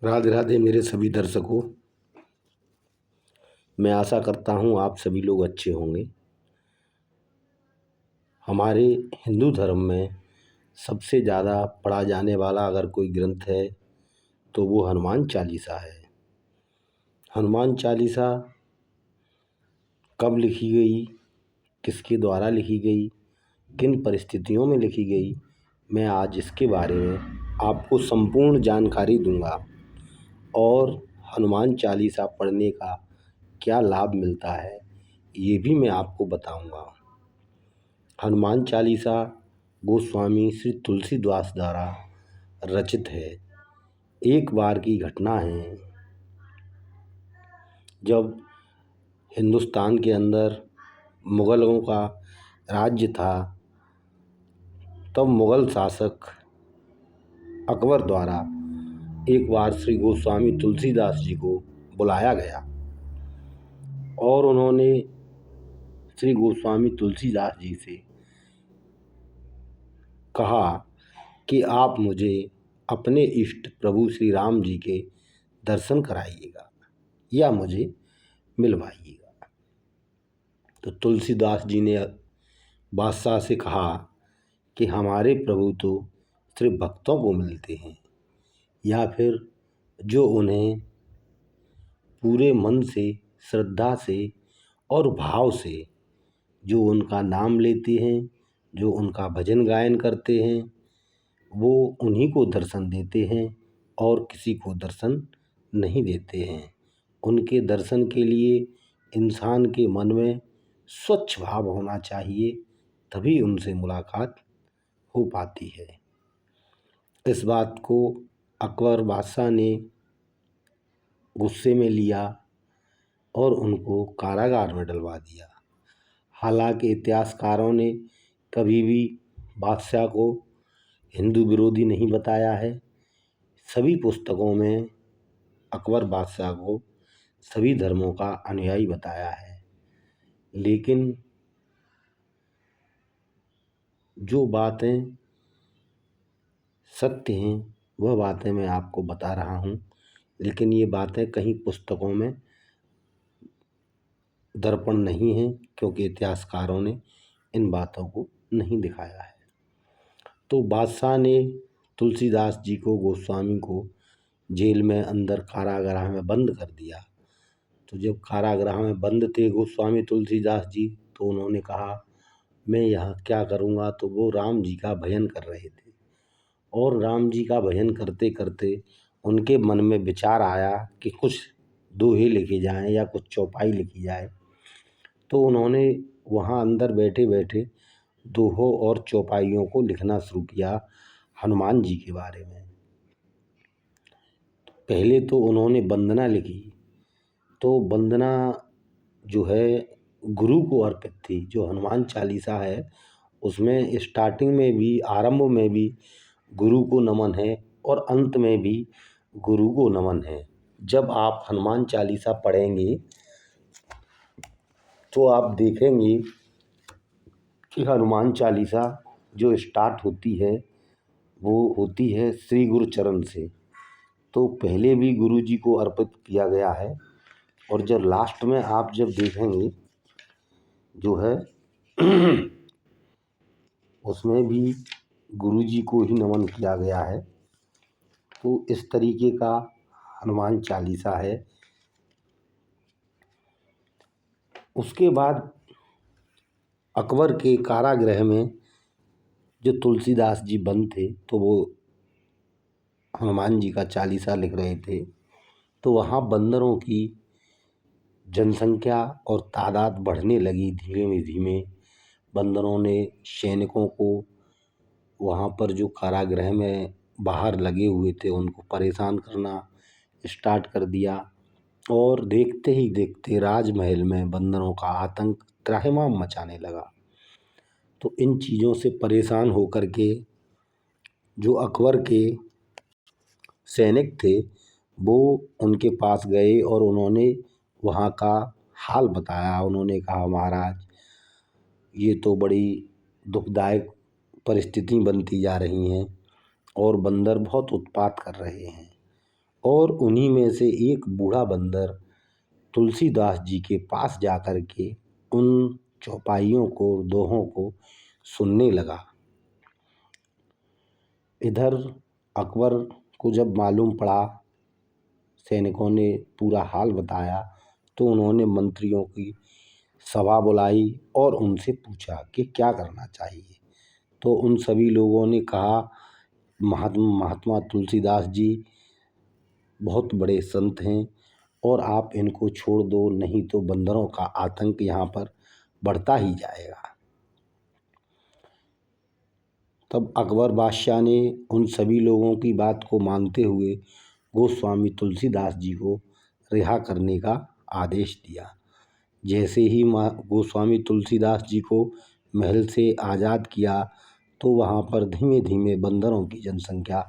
राधे राधे मेरे सभी दर्शकों। मैं आशा करता हूँ आप सभी लोग अच्छे होंगे। हमारे हिंदू धर्म में सबसे ज़्यादा पढ़ा जाने वाला अगर कोई ग्रंथ है तो वो हनुमान चालीसा है। हनुमान चालीसा कब लिखी गई, किसके द्वारा लिखी गई, किन परिस्थितियों में लिखी गई, मैं आज इसके बारे में आपको संपूर्ण जानकारी दूंगा और हनुमान चालीसा पढ़ने का क्या लाभ मिलता है ये भी मैं आपको बताऊंगा। हनुमान चालीसा गोस्वामी श्री तुलसीदास द्वारा रचित है। एक बार की घटना है, जब हिंदुस्तान के अंदर मुग़लों का राज्य था, तब मुग़ल शासक अकबर द्वारा एक बार श्री गोस्वामी तुलसीदास जी को बुलाया गया और उन्होंने श्री गोस्वामी तुलसीदास जी से कहा कि आप मुझे अपने इष्ट प्रभु श्री राम जी के दर्शन कराइएगा या मुझे मिलवाइएगा। तो तुलसीदास जी ने बादशाह से कहा कि हमारे प्रभु तो सिर्फ भक्तों को मिलते हैं या फिर जो उन्हें पूरे मन से, श्रद्धा से और भाव से जो उनका नाम लेते हैं, जो उनका भजन गायन करते हैं, वो उन्हीं को दर्शन देते हैं और किसी को दर्शन नहीं देते हैं। उनके दर्शन के लिए इंसान के मन में स्वच्छ भाव होना चाहिए, तभी उनसे मुलाकात हो पाती है। इस बात को अकबर बादशाह ने गुस्से में लिया और उनको कारागार में डलवा दिया। हालांकि इतिहासकारों ने कभी भी बादशाह को हिंदू विरोधी नहीं बताया है। सभी पुस्तकों में अकबर बादशाह को सभी धर्मों का अनुयायी बताया है, लेकिन जो बातें सत्य हैं वह बातें मैं आपको बता रहा हूँ, लेकिन ये बातें कहीं पुस्तकों में दर्पण नहीं हैं क्योंकि इतिहासकारों ने इन बातों को नहीं दिखाया है। तो बादशाह ने तुलसीदास जी को, गोस्वामी को जेल में अंदर कारागृह में बंद कर दिया। तो जब कारागृह में बंद थे गोस्वामी तुलसीदास जी, तो उन्होंने कहा मैं यहाँ क्या करूँगा। तो वो राम जी का भजन कर रहे थे और राम जी का भजन करते करते उनके मन में विचार आया कि कुछ दोहे लिखे जाएं या कुछ चौपाई लिखी जाए। तो उन्होंने वहाँ अंदर बैठे बैठे दोहों और चौपाइयों को लिखना शुरू किया हनुमान जी के बारे में। पहले तो उन्होंने वंदना लिखी, तो वंदना जो है गुरु को अर्पित थी। जो हनुमान चालीसा है उसमें स्टार्टिंग में भी, आरंभ में भी गुरु को नमन है और अंत में भी गुरु को नमन है। जब आप हनुमान चालीसा पढ़ेंगे तो आप देखेंगे कि हनुमान चालीसा जो स्टार्ट होती है वो होती है श्री गुरु चरण से। तो पहले भी गुरु जी को अर्पित किया गया है और जब लास्ट में आप जब देखेंगे जो है उसमें भी गुरु जी को ही नमन किया गया है। तो इस तरीके का हनुमान चालीसा है। उसके बाद अकबर के कारागृह में जो तुलसीदास जी बंद थे, तो वो हनुमान जी का चालीसा लिख रहे थे। तो वहाँ बंदरों की जनसंख्या और तादाद बढ़ने लगी धीमे धीमे। बंदरों ने सैनिकों को वहाँ पर जो कारागृह में बाहर लगे हुए थे उनको परेशान करना स्टार्ट कर दिया और देखते ही देखते राजमहल में बंदरों का आतंक त्राहिमाम मचाने लगा। तो इन चीज़ों से परेशान होकर के जो अकबर के सैनिक थे वो उनके पास गए और उन्होंने वहाँ का हाल बताया। उन्होंने कहा महाराज ये तो बड़ी दुखदायक परिस्थिति बनती जा रही हैं और बंदर बहुत उत्पात कर रहे हैं और उन्हीं में से एक बूढ़ा बंदर तुलसीदास जी के पास जाकर के उन चौपाइयों को, दोहों को सुनने लगा। इधर अकबर को जब मालूम पड़ा, सैनिकों ने पूरा हाल बताया, तो उन्होंने मंत्रियों की सभा बुलाई और उनसे पूछा कि क्या करना चाहिए। तो उन सभी लोगों ने कहा, महात्मा तुलसीदास जी बहुत बड़े संत हैं और आप इनको छोड़ दो, नहीं तो बंदरों का आतंक यहाँ पर बढ़ता ही जाएगा। तब अकबर बादशाह ने उन सभी लोगों की बात को मानते हुए गोस्वामी तुलसीदास जी को रिहा करने का आदेश दिया। जैसे ही गोस्वामी तुलसीदास जी को महल से आज़ाद किया, तो वहाँ पर धीमे धीमे बंदरों की जनसंख्या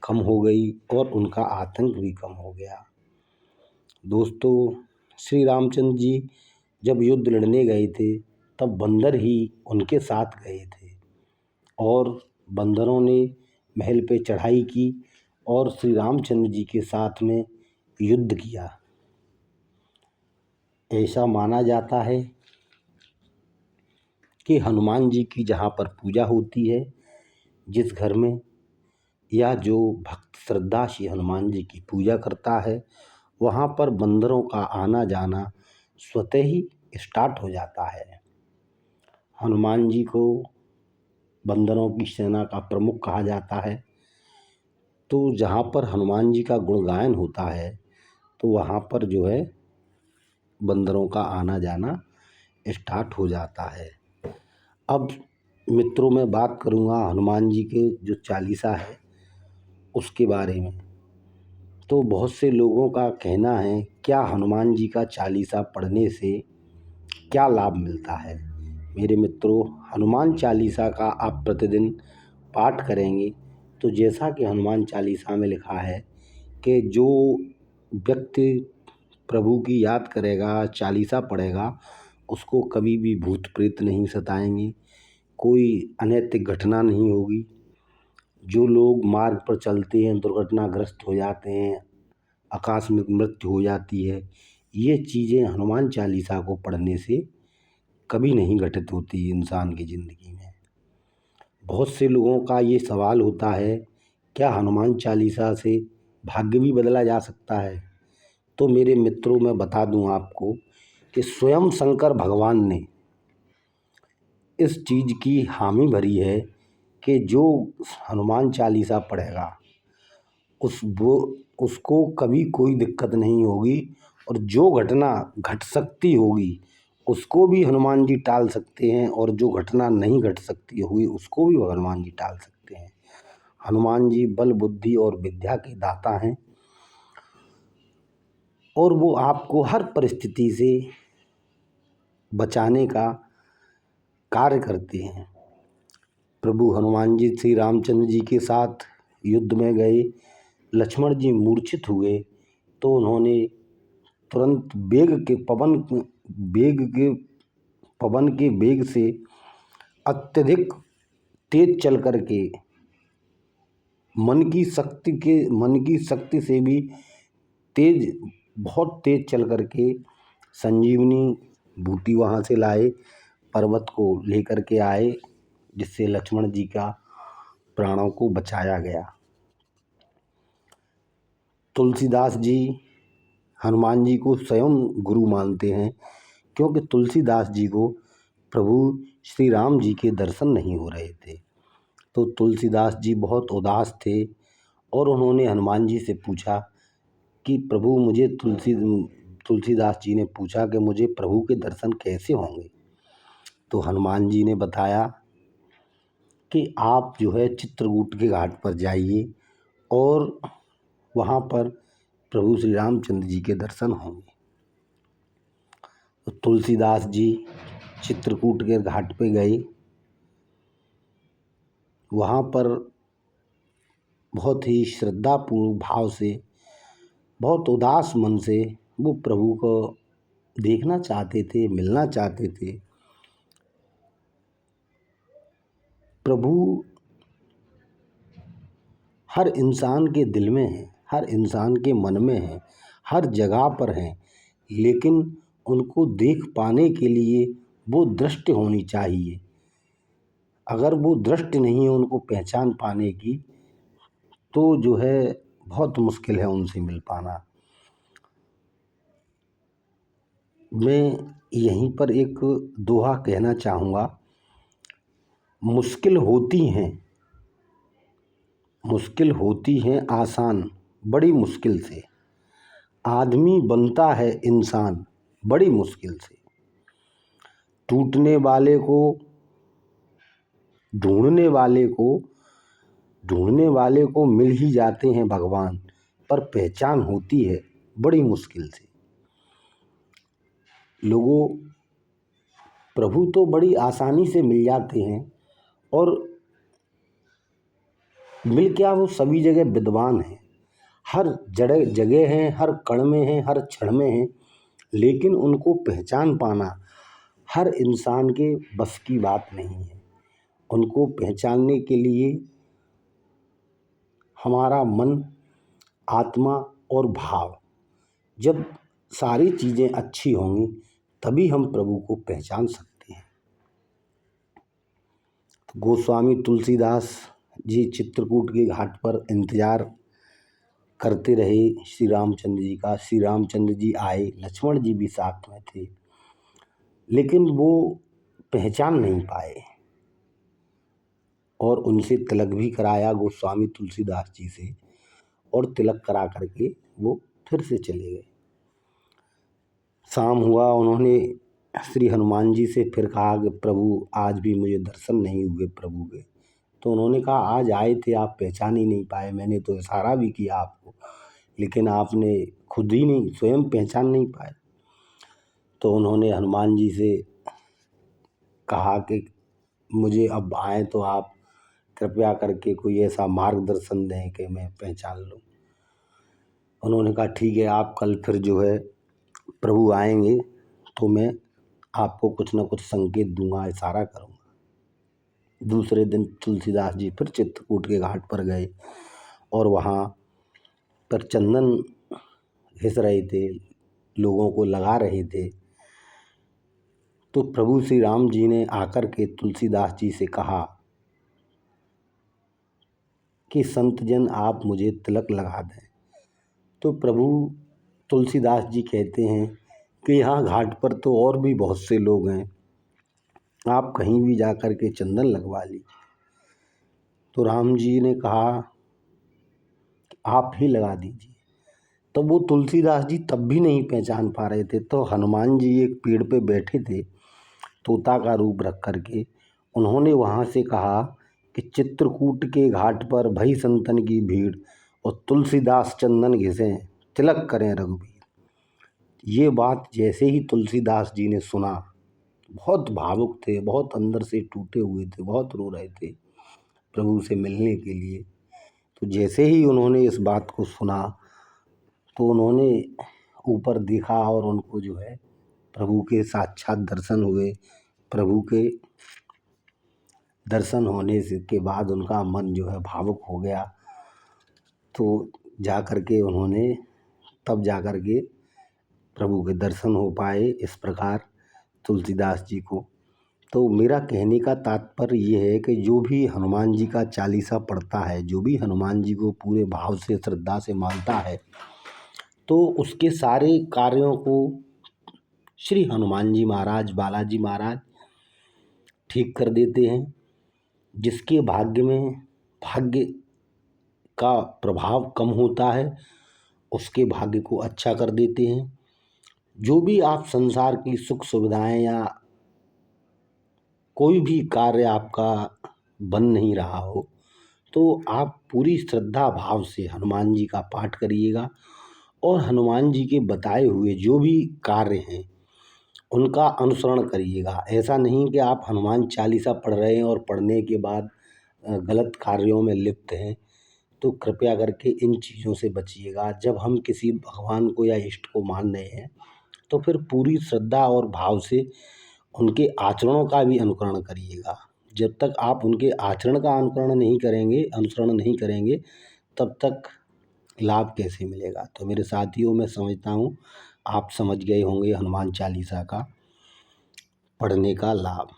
कम हो गई और उनका आतंक भी कम हो गया। दोस्तों, श्री रामचंद्र जी जब युद्ध लड़ने गए थे, तब बंदर ही उनके साथ गए थे और बंदरों ने महल पे चढ़ाई की और श्री रामचंद्र जी के साथ में युद्ध किया। ऐसा माना जाता है कि हनुमान जी की जहाँ पर पूजा होती है, जिस घर में या जो भक्त श्रद्धा से हनुमान जी की पूजा करता है, वहाँ पर बंदरों का आना जाना स्वतः ही स्टार्ट हो जाता है। हनुमान जी को बंदरों की सेना का प्रमुख कहा जाता है। तो जहाँ पर हनुमान जी का गुणगायन होता है, तो वहाँ पर जो है बंदरों का आना जाना स्टार्ट हो जाता है। अब मित्रों, मैं बात करूँगा हनुमान जी के जो चालीसा है उसके बारे में। तो बहुत से लोगों का कहना है, क्या हनुमान जी का चालीसा पढ़ने से क्या लाभ मिलता है। मेरे मित्रों, हनुमान चालीसा का आप प्रतिदिन पाठ करेंगे तो जैसा कि हनुमान चालीसा में लिखा है कि जो व्यक्ति प्रभु की याद करेगा, चालीसा पढ़ेगा, उसको कभी भी भूत प्रेत नहीं सताएंगे, कोई अनैतिक घटना नहीं होगी। जो लोग मार्ग पर चलते हैं दुर्घटनाग्रस्त हो जाते हैं, आकस्मिक मृत्यु हो जाती है, ये चीज़ें हनुमान चालीसा को पढ़ने से कभी नहीं घटित होती इंसान की ज़िंदगी में। बहुत से लोगों का ये सवाल होता है, क्या हनुमान चालीसा से भाग्य भी बदला जा सकता है। तो मेरे मित्रों, मैं बता दूं आपको कि स्वयं शंकर भगवान ने इस चीज़ की हामी भरी है कि जो हनुमान चालीसा पढ़ेगा उसको कभी कोई दिक्कत नहीं होगी, और जो घटना घट सकती होगी उसको भी हनुमान जी टाल सकते हैं, और जो घटना नहीं घट सकती होगी उसको भी हनुमान जी टाल सकते हैं। हनुमान जी बल, बुद्धि और विद्या के दाता हैं और वो आपको हर परिस्थिति से बचाने का कार्य करते हैं। प्रभु हनुमान जी श्री रामचंद्र जी के साथ युद्ध में गए, लक्ष्मण जी मूर्छित हुए तो उन्होंने तुरंत पवन के वेग से अत्यधिक तेज चल करके मन की शक्ति से भी बहुत तेज चल करके संजीवनी बूटी वहाँ से लाए, पर्वत को लेकर के आए, जिससे लक्ष्मण जी का प्राणों को बचाया गया। तुलसीदास जी हनुमान जी को स्वयं गुरु मानते हैं, क्योंकि तुलसीदास जी को प्रभु श्री राम जी के दर्शन नहीं हो रहे थे। तो तुलसीदास जी बहुत उदास थे और उन्होंने हनुमान जी से पूछा कि प्रभु मुझे तुलसीदास जी ने पूछा कि मुझे प्रभु के दर्शन कैसे होंगे। तो हनुमान जी ने बताया कि आप जो है चित्रकूट के घाट पर जाइए और वहाँ पर प्रभु श्री रामचंद्र जी के दर्शन होंगे। तो तुलसीदास जी चित्रकूट के घाट पे गए। वहाँ पर बहुत ही श्रद्धापूर्ण भाव से, बहुत उदास मन से वो प्रभु को देखना चाहते थे, मिलना चाहते थे। प्रभु हर इंसान के दिल में है, हर इंसान के मन में हैं, हर जगह पर हैं, लेकिन उनको देख पाने के लिए वो दृष्टि होनी चाहिए। अगर वो दृष्टि नहीं है उनको पहचान पाने की, तो जो है बहुत मुश्किल है उनसे मिल पाना। मैं यहीं पर एक दोहा कहना चाहूँगा, मुश्किल होती हैं आसान बड़ी मुश्किल से, आदमी बनता है इंसान बड़ी मुश्किल से, टूटने वाले को ढूंढने वाले को मिल ही जाते हैं भगवान, पर पहचान होती है बड़ी मुश्किल से। लोगों प्रभु तो बड़ी आसानी से मिल जाते हैं, और मिल क्या, वो सभी जगह विद्वान हैं, हर जगह हैं, हर कण में हैं, हर क्षण में हैं, लेकिन उनको पहचान पाना हर इंसान के बस की बात नहीं है। उनको पहचानने के लिए हमारा मन, आत्मा और भाव, जब सारी चीज़ें अच्छी होंगी तभी हम प्रभु को पहचान सकते हैं। गोस्वामी तुलसीदास जी चित्रकूट के घाट पर इंतजार करते रहे श्री रामचंद्र जी का। श्री रामचंद्र जी आए, लक्ष्मण जी भी साथ में थे, लेकिन वो पहचान नहीं पाए, और उनसे तिलक भी कराया गोस्वामी तुलसीदास जी से, और तिलक करा करके वो फिर से चले गए। शाम हुआ, उन्होंने श्री हनुमान जी से फिर कहा कि प्रभु आज भी मुझे दर्शन नहीं हुए प्रभु के। तो उन्होंने कहा आज आए थे, आप पहचान ही नहीं पाए, मैंने तो इशारा भी किया आपको, लेकिन आपने खुद ही नहीं, स्वयं पहचान नहीं पाए। तो उन्होंने हनुमान जी से कहा कि मुझे अब आए तो आप कृपया करके कोई ऐसा मार्गदर्शन दें कि मैं पहचान लूँ। उन्होंने कहा ठीक है, आप कल फिर जो है प्रभु आएंगे तो मैं आपको कुछ न कुछ संकेत दूंगा, इशारा करूंगा। दूसरे दिन तुलसीदास जी फिर चित्रकूट के घाट पर गए, और वहाँ पर चंदन घिस रहे थे, लोगों को लगा रहे थे। तो प्रभु श्री राम जी ने आकर के तुलसीदास जी से कहा कि संत जन आप मुझे तिलक लगा दें। तो प्रभु तुलसीदास जी कहते हैं कि यहाँ घाट पर तो और भी बहुत से लोग हैं, आप कहीं भी जा कर के चंदन लगवा लीजिए। तो राम जी ने कहा आप ही लगा दीजिए। तब वो तुलसीदास जी तब भी नहीं पहचान पा रहे थे। तो हनुमान जी एक पेड़ पे बैठे थे, तोता का रूप रख करके, उन्होंने वहाँ से कहा कि चित्रकूट के घाट पर भई संतन की भीड़, और तुलसीदास चंदन घिसें तिलक करें रघुबीर। ये बात जैसे ही तुलसीदास जी ने सुना, बहुत भावुक थे, बहुत अंदर से टूटे हुए थे, बहुत रो रहे थे प्रभु से मिलने के लिए। तो जैसे ही उन्होंने इस बात को सुना, तो उन्होंने ऊपर देखा, और उनको जो है प्रभु के साक्षात दर्शन हुए। प्रभु के दर्शन होने से के बाद उनका मन जो है भावुक हो गया। तो जा कर के उन्होंने तब जा कर के प्रभु के दर्शन हो पाए इस प्रकार तुलसीदास जी को। तो मेरा कहने का तात्पर्य ये है कि जो भी हनुमान जी का चालीसा पढ़ता है, जो भी हनुमान जी को पूरे भाव से श्रद्धा से मानता है, तो उसके सारे कार्यों को श्री हनुमान जी महाराज, बालाजी महाराज ठीक कर देते हैं। जिसके भाग्य में भाग्य का प्रभाव कम होता है, उसके भाग्य को अच्छा कर देते हैं। जो भी आप संसार की सुख सुविधाएं या कोई भी कार्य आपका बन नहीं रहा हो, तो आप पूरी श्रद्धा भाव से हनुमान जी का पाठ करिएगा, और हनुमान जी के बताए हुए जो भी कार्य हैं उनका अनुसरण करिएगा। ऐसा नहीं कि आप हनुमान चालीसा पढ़ रहे हैं और पढ़ने के बाद गलत कार्यों में लिप्त हैं। तो कृपया करके इन चीज़ों से बचिएगा। जब हम किसी भगवान को या इष्ट को मान रहे हैं, तो फिर पूरी श्रद्धा और भाव से उनके आचरणों का भी अनुकरण करिएगा। जब तक आप उनके आचरण का अनुसरण नहीं करेंगे, तब तक लाभ कैसे मिलेगा। तो मेरे साथियों, मैं समझता हूँ आप समझ गए होंगे हनुमान चालीसा का पढ़ने का लाभ।